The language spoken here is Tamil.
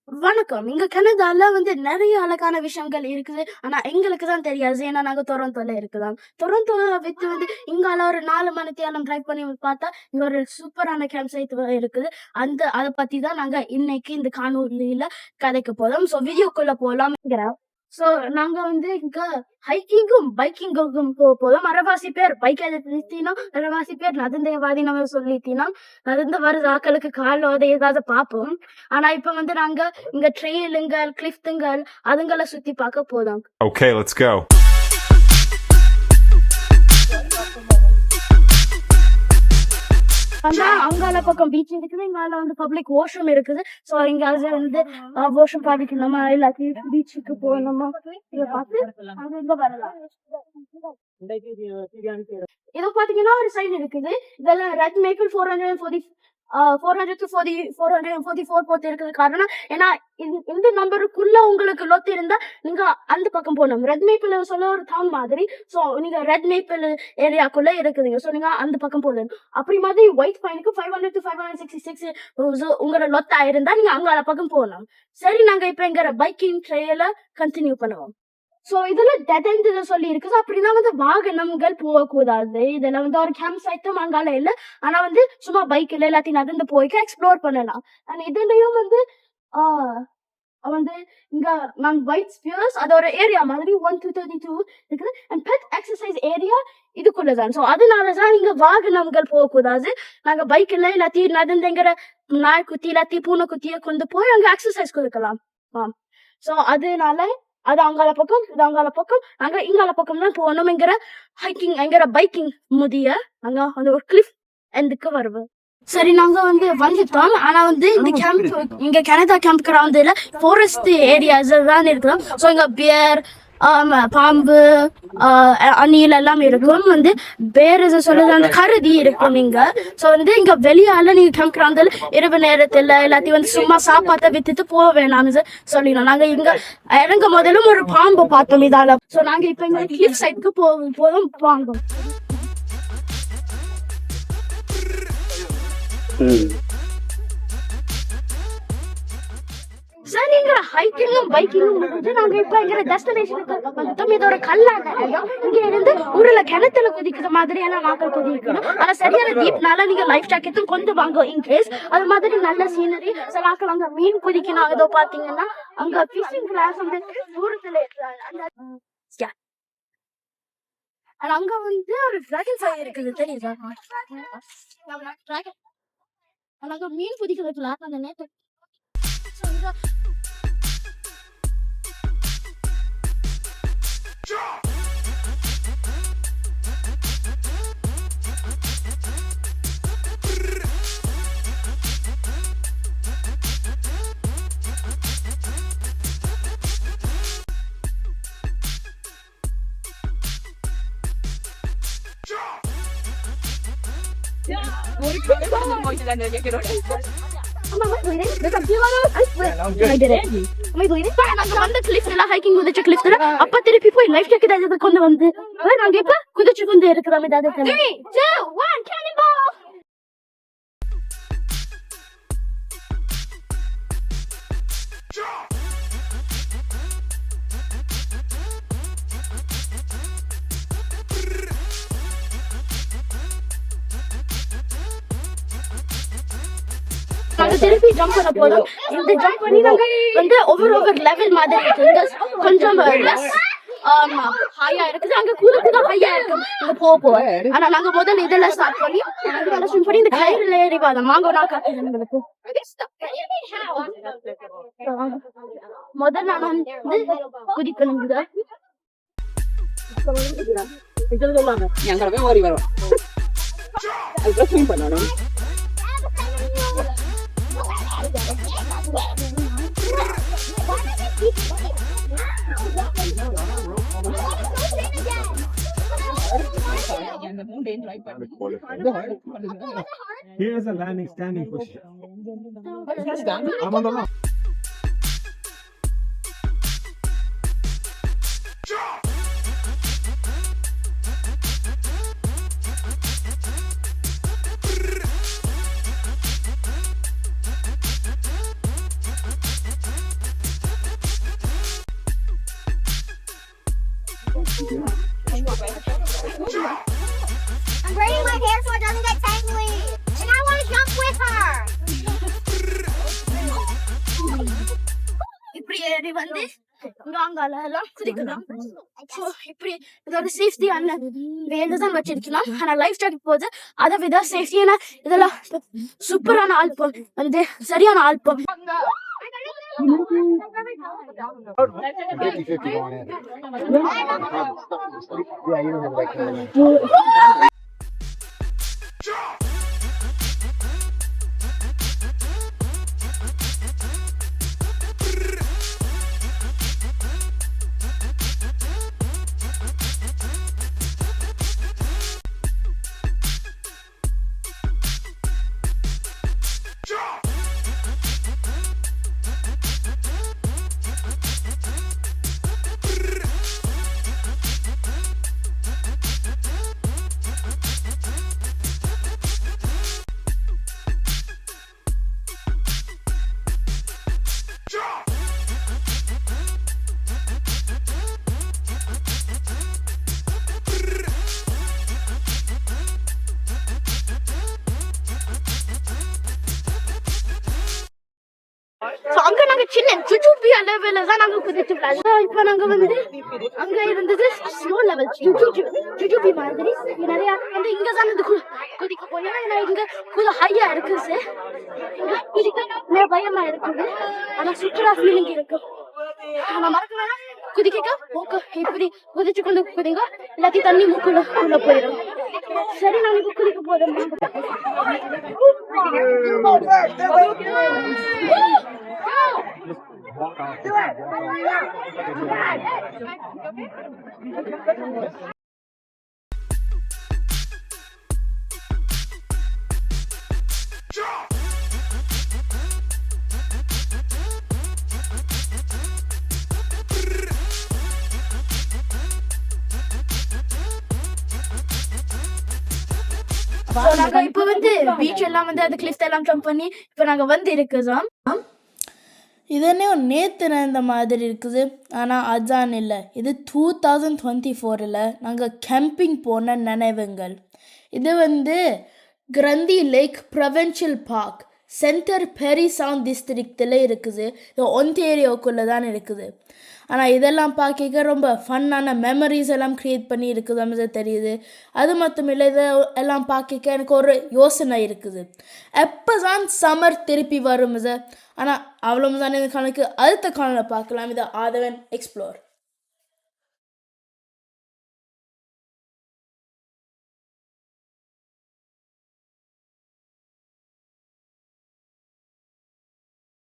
வணக்கம். இங்க கனடால நெறைய அழகான விஷயங்கள் இருக்குது. ஆனா எங்களுக்கு தான் தெரியாது. ஏன்னா நாங்க டொரண்டோல இருக்குறோம். டொரண்டோல விட்டு இங்கால ஒரு 4 மணித்தியாலம் டிரைவ் பண்ணி பார்த்தா, இங்க ஒரு சூப்பரான கேம்ப் சைட் இருக்குது. அத பத்தி தான் நாங்க இன்னைக்கு இந்த காணொளியில கதைக்க போறோம். வீடியோக்குள்ள போலாம்ங்கிறோம். நாங்க இங்க ஹைக்கிங்கும், பைக்கிங்கும் போறோம். அரவாசி பேர் பைக் எடுத்துட்டீங்கன்னா, அரவாசி பேர் நடந்தேவாதி நம்ம சொல்லிட்டீங்கன்னா, நடந்து வர்ற ஆட்களுக்கு கால் ஏதாவது பார்ப்போம். ஆனா இப்ப நாங்க இங்க ட்ரெயிலுங்கள், கிளிஃப்ட்டுங்கள் அதுங்கள சுத்தி பார்க்க போறோம். Okay, let's go. அங்கால பக்கம் பீச் இருக்குது, இங்கால பப்ளிக் வாஷ்ரூம் இருக்குது. சோ இங்க வாஷ்ரூம் பாதிக்கணுமா எல்லாத்தையும் பீச்சுக்கு போகணுமா இத பார்த்து அங்க இங்க வரலாம். இது பாத்தீங்கன்னா ஒரு சைன் இருக்குது. இதெல்லாம் ரெட் மேப்பிள் 444 போட்டு இருக்கிறது காரணம் ஏன்னா இந்த நம்பருக்குள்ள உங்களுக்கு லொத்து இருந்தா நீங்க அந்த பக்கம் போகணும். ரெட் மேப்பிள் சொல்ல ஒரு டவுன் மாதிரி. சோ நீங்க ரெட் மேப்பிள் ஏரியாக்குள்ள இருக்குதுங்க. சோ நீங்க அந்த பக்கம் போகணும். அப்படி மாதிரி ஒயிட் பைனுக்கு 500 to 566 உங்களோட லொத்தா இருந்தா நீங்க அங்க பக்கம் போகணும். சரி, நாங்க இப்ப எங்க பைக்கிங் ட்ரெயில கண்டினியூ பண்ணுவோம். சோ இதுல டெட் எண்ட் சொல்லி இருக்குது. அப்படின்னா வாகனங்கள் போகக்கூடாது. இதெல்லாம் ஒரு கேம்ப் சைட்டும் அங்கால இல்ல. ஆனா சும்மா பைக்ல எல்லாத்தையும் நடந்து போய்க்க எக்ஸ்ப்ளோர் பண்ணலாம். அண்ட் இதுலயும் இங்க நான் ஒயிட் ஸ்பியர்ஸ் அதோட ஏரியா மாதிரி 1 to 32 இருக்குது. அண்ட் பெட் எக்ஸசைஸ் ஏரியா இதுக்குள்ளதான். சோ அதனாலதான் இங்க வாகனங்கள் போகக்கூடாது. நாங்க பைக்ல எல்லாத்தையும் நடந்துங்கிற நாய்க்குத்தி எல்லாத்தையும் பூனைக்குத்திய கொண்டு போய் அங்க எக்ஸசைஸ் கொடுக்கலாம். சோ அதனால அது அங்கால பக்கம், இது அங்கால பக்கம், நாங்க இங்கால பக்கம் தான் போகணும். ஹைக்கிங் எங்கிற பைக்கிங் முடிய நாங்க ஒரு கிளிஃப் எந்துக்கு வருவோம். சரி, நாங்க வந்துட்டோம். ஆனா இந்த கேம்ப் இங்க கனடா கேம்ப் கிரவுண்ட்ல ஃபாரஸ்ட் ஏரியாஸ் தான் இருக்கிறோம். சோ இங்க பியர், பாம்பு, அணில் எல்லாம் இருக்கும். பேர் சொல்றது கருதி இருக்கும். நீங்க சோ இங்க வெளியால நீங்க கேம்ப் கிரவுண்ட்ல இரவு நேரத்துல எல்லாத்தையும் சும்மா சாப்பாட்டை வித்துட்டு போக வேணாம்னு சொல்லிடணும். நாங்க இங்க இறங்க முதலும் ஒரு பாம்பு பார்த்தோம் இதால. சோ நாங்க இப்ப இங்க கிளிஃப் சைட்க்கு போதும் வாங்கும். சரிங்க, ஹைக்கிங்கும் பைக்கிங்கும் நாங்க இப்ப எங்க டெஸ்டினேஷனுக்கு வந்துட்டோம். இது ஒரு கல்லான இடம். இங்க இருந்து ஊர்ல கிணத்துல குதிக்கிற மாதிரி எல்லாம் நாக்கள் குதிக்கணும். ஆனா சரியான டீப்னால நீங்க லைஃப் ஜாக்கெட்டும் கொண்டு வாங்க இன்கேஸ். அது மாதிரி நல்ல சீனரி. சில ஆக்கள் அங்க மீன் குதிக்கணும். ஏதோ பாத்தீங்கன்னா அங்க பிஷிங் கிளாஸ் தூரத்துல இருக்கிறாங்க. அங்க ஒரு டிராகன் ஃப்ளை இருக்குது, தெரியுதா? அங்க மீன் குதிக்கிறதுல அந்த நேரத்தை அப்ப திருப்பி போய் லைஃப் ஜாக்கெட் கொண்டு வந்து நாங்க இப்ப குதிச்சு கொண்டு இருக்கிறோம். நாங்க திருப்பி ஜம்ப் பண்ண போறோம். இந்த ஜம்ப் பண்ணி நாங்க ஒவ்வொரு லெவல் மாதிரி இருக்கு. கொஞ்சம் ஹையா இருக்குது. அங்க கூட ஹையா இருக்கு. இங்க போக ஆனா நாங்க முதல்ல இதெல்லாம் ஸ்டார்ட் பண்ணி ஸ்விம் பண்ணி இந்த கயிறுல ஏறி வாங்க வாங்க. நான் காட்டுறேன் உங்களுக்கு. முதல்ல நான் குதிக்கணும். Here's a landing standing position. I'm on the rock. மாதிரி வந்து இங்க அங்கால எல்லாம் குதிக்கலாம். So, இப்படி இதோட சேஃப்டி அண்ணன் வேண்டுதான் வச்சிருக்கலாம். ஆனா லைஃப் ஜாக்கெட் போது அதை விட சேஃப்டி, ஏன்னா இதெல்லாம் சூப்பரான ஆல்பம் வந்து சரியான ஆல்பம். அங்க நாங்க சின்ன ஜுஜுபி லெவல்ல தான் நாங்க குதிச்சு விளையாடுறோம். இப்ப நாங்க வந்து அங்க இருந்தது ஸ்லோ லெவல் ஜுஜுபி மாதிரி. நிறைய வந்து இங்க தான் வந்து குதிக்க போய், ஏன்னா இங்க கொஞ்சம் ஹையா இருக்கு சார். இங்க குதிக்க பயமா இருக்குது, ஆனா சூப்பரா ஃபீலிங் இருக்கு. ஆனா மறக்கலாம் குதிக்க மூக்கு இப்படி குதிச்சு கொண்டு குதிங்க, எல்லாத்தையும் தண்ணி மூக்குள்ள போயிடும். சரி, நாங்க இப்ப குதிக்க போறோம். நாங்க இப்ப வந்து பீச் எல்லாம் வந்து அது கிளிஃப் எல்லாம் ஜம்ப் பண்ணி இப்ப நாங்க வந்து இருக்குதான். இதனே நேற்று நடந்த மாதிரி இருக்குது, ஆனால் அதான் இல்லை. இது 2024 நாங்கள் கேம்பிங் போன நினைவுங்கள். இது வந்து கிரந்தி லேக் ப்ரொவின்ஷியல் பார்க் சென்டர் பெரி சவுண்ட் டிஸ்ட்ரிக்டில் இருக்குது. இது ஒன்டேரியோக்குள்ளே தான் இருக்குது. ஆனால் இதெல்லாம் பார்க்க ரொம்ப ஃபன்னான மெமரிஸ் எல்லாம் க்ரியேட் பண்ணி இருக்குது தெரியுது. அது மட்டும் இல்லை, இதை எல்லாம் பார்க்க எனக்கு ஒரு யோசனை இருக்குது, எப்போ தான் சம்மர் திருப்பி வரும் இது. ஆனால் அவ்வளோ தான் இந்த கணக்கு அடுத்த காலையில் பார்க்கலாம். இதை ஆதவன் எக்ஸ்ப்ளோர்.